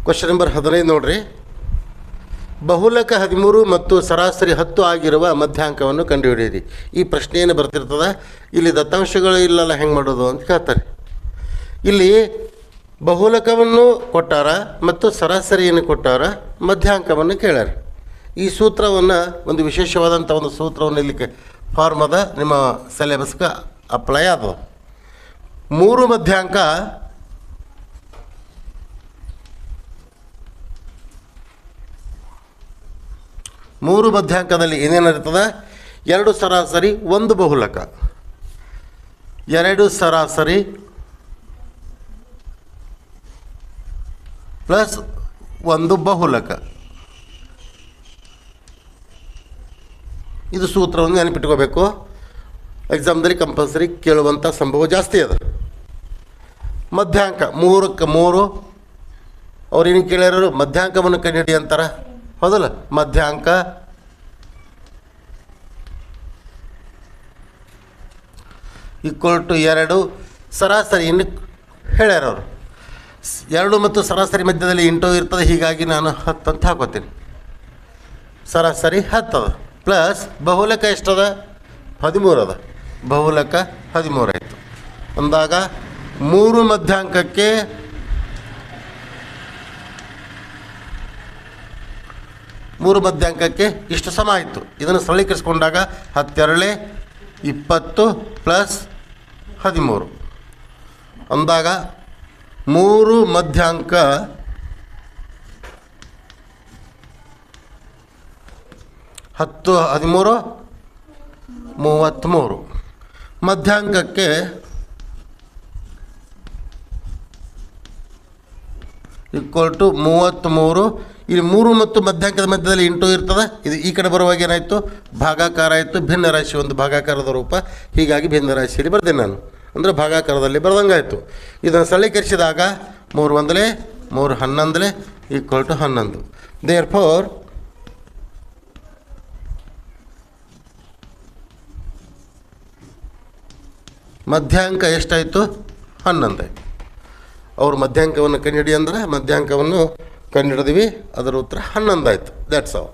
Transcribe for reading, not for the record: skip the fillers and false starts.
Question number 15 ನೋಡ್ರಿ. ಬಹುಲಕ 13 ಮತ್ತು ಸರಾಸರಿ 10 ಆಗಿರುವ ಮಧ್ಯಾಂಕವನ್ನು ಕಂಡುಹಿಡಿಯಿರಿ. ಈ ಪ್ರಶ್ನೆಯನ್ನು ಬರ್ತಿರ್ತದೆ. ಇಲ್ಲಿ ದತ್ತಾಂಶಗಳು ಇಲ್ಲಲ್ಲ, ಹೆಂಗೆ ಮಾಡೋದು ಅಂತ ಕೇಳ್ತಾರೆ. ಇಲ್ಲಿ ಬಹುಲಕವನ್ನು ಕೊಟ್ಟಾರ ಮತ್ತು ಸರಾಸರಿಯನ್ನು ಕೊಟ್ಟಾರ, ಮಧ್ಯಾಂಕವನ್ನು ಕೇಳ್ಯಾರ. ಈ ಸೂತ್ರವನ್ನು ಒಂದು ವಿಶೇಷವಾದಂಥ ಒಂದು ಸೂತ್ರವನ್ನು ಇಲ್ಲಿ ಫಾರ್ಮ್ ಅದ, ನಿಮ್ಮ ಸಿಲೆಬಸ್ಗೆ ಅಪ್ಲೈ ಆದ. 3 ಮಧ್ಯಾಂಕ ಮಧ್ಯಾಂಕದಲ್ಲಿ ಏನೇನಿರ್ತದೆ? 2 ಸರಾಸರಿ 1 ಬಹುಲಕ, 2 ಸರಾಸರಿ ಪ್ಲಸ್ 1 ಬಹುಲಕ. ಇದು ಸೂತ್ರವನ್ನು ನೆನಪಿಟ್ಕೋಬೇಕು. ಎಕ್ಸಾಮ್ದಲ್ಲಿ ಕಂಪಲ್ಸರಿ ಕೇಳುವಂಥ ಸಂಭವ ಜಾಸ್ತಿ ಅದ. ಮಧ್ಯಾಂಕ 3ಕ್ಕೆ 3 ಅವ್ರೇನು ಕೇಳ್ಯಾರು? ಮಧ್ಯಾಂಕವನ್ನು ಕಂಡುಹಿಡಿ ಅಂತಾರೆ, ಹೌದಲ್ಲ? ಮಧ್ಯಾಂಕ ಈಕ್ವಲ್ ಟು 2 ಸರಾಸರಿಯನ್ನು ಹೇಳ್ಯಾರ ಅವರು. 2 ಮತ್ತು ಸರಾಸರಿ ಮಧ್ಯದಲ್ಲಿ ಇಂಟು ಇರ್ತದೆ, ಹೀಗಾಗಿ ನಾನು 10 ಅಂತ ಹಾಕೋತೀನಿ. ಸರಾಸರಿ 10 ಅದ. ಪ್ಲಸ್ ಬಹುಲಕ ಎಷ್ಟದ? 13 ಅದ. ಬಹುಲಕ 13 ಆಯಿತು ಅಂದಾಗ 3 ಮಧ್ಯಾಂಕಕ್ಕೆ ಇಷ್ಟು ಸಮ ಆಯಿತು. ಇದನ್ನು ಸರಳೀಕರಿಸ್ಕೊಂಡಾಗ 10 20 ಪ್ಲಸ್ 13 ಅಂದಾಗ 3 ಮಧ್ಯಾಂಕ 10 13 33 ಮಧ್ಯಾಂಕಕ್ಕೆ ಈಕ್ವಲ್ ಟು 33. ಇಲ್ಲಿ 3 ಮತ್ತು ಮಧ್ಯಾಂಕದ ಮಧ್ಯದಲ್ಲಿ ಇಂಟು ಇರ್ತದೆ. ಇದು ಈ ಕಡೆ ಬರುವಾಗ ಏನಾಯಿತು? ಭಾಗಾಕಾರ ಆಯಿತು. ಭಿನ್ನ ರಾಶಿ ಒಂದು ಭಾಗಾಕಾರದ ರೂಪ, ಹೀಗಾಗಿ ಭಿನ್ನ ರಾಶಿಯಲ್ಲಿ ಬರ್ದೇನೆ ನಾನು, ಅಂದರೆ ಭಾಗಾಕಾರದಲ್ಲಿ ಬರ್ದಂಗೆ ಆಯಿತು. ಇದನ್ನು ಸರಳೀಕರಿಸಿದಾಗ 3 1 3 11 ಈಕ್ವಲ್ ಟು 11. ದೇರ್ ಫೋರ್ ಮಧ್ಯಾಂಕ ಎಷ್ಟಾಯಿತು? 11 ಆಯಿತು. ಅವ್ರು ಮಧ್ಯಾಂಕವನ್ನು ಕಂಡುಹಿಡಿ ಅಂದ್ರೆ ಮಧ್ಯಾಂಕವನ್ನು ಕಂಡುಹಿಡಿದ್ವಿ, ಅದರ ಉತ್ತರ 11 ಆಯಿತು. That's all.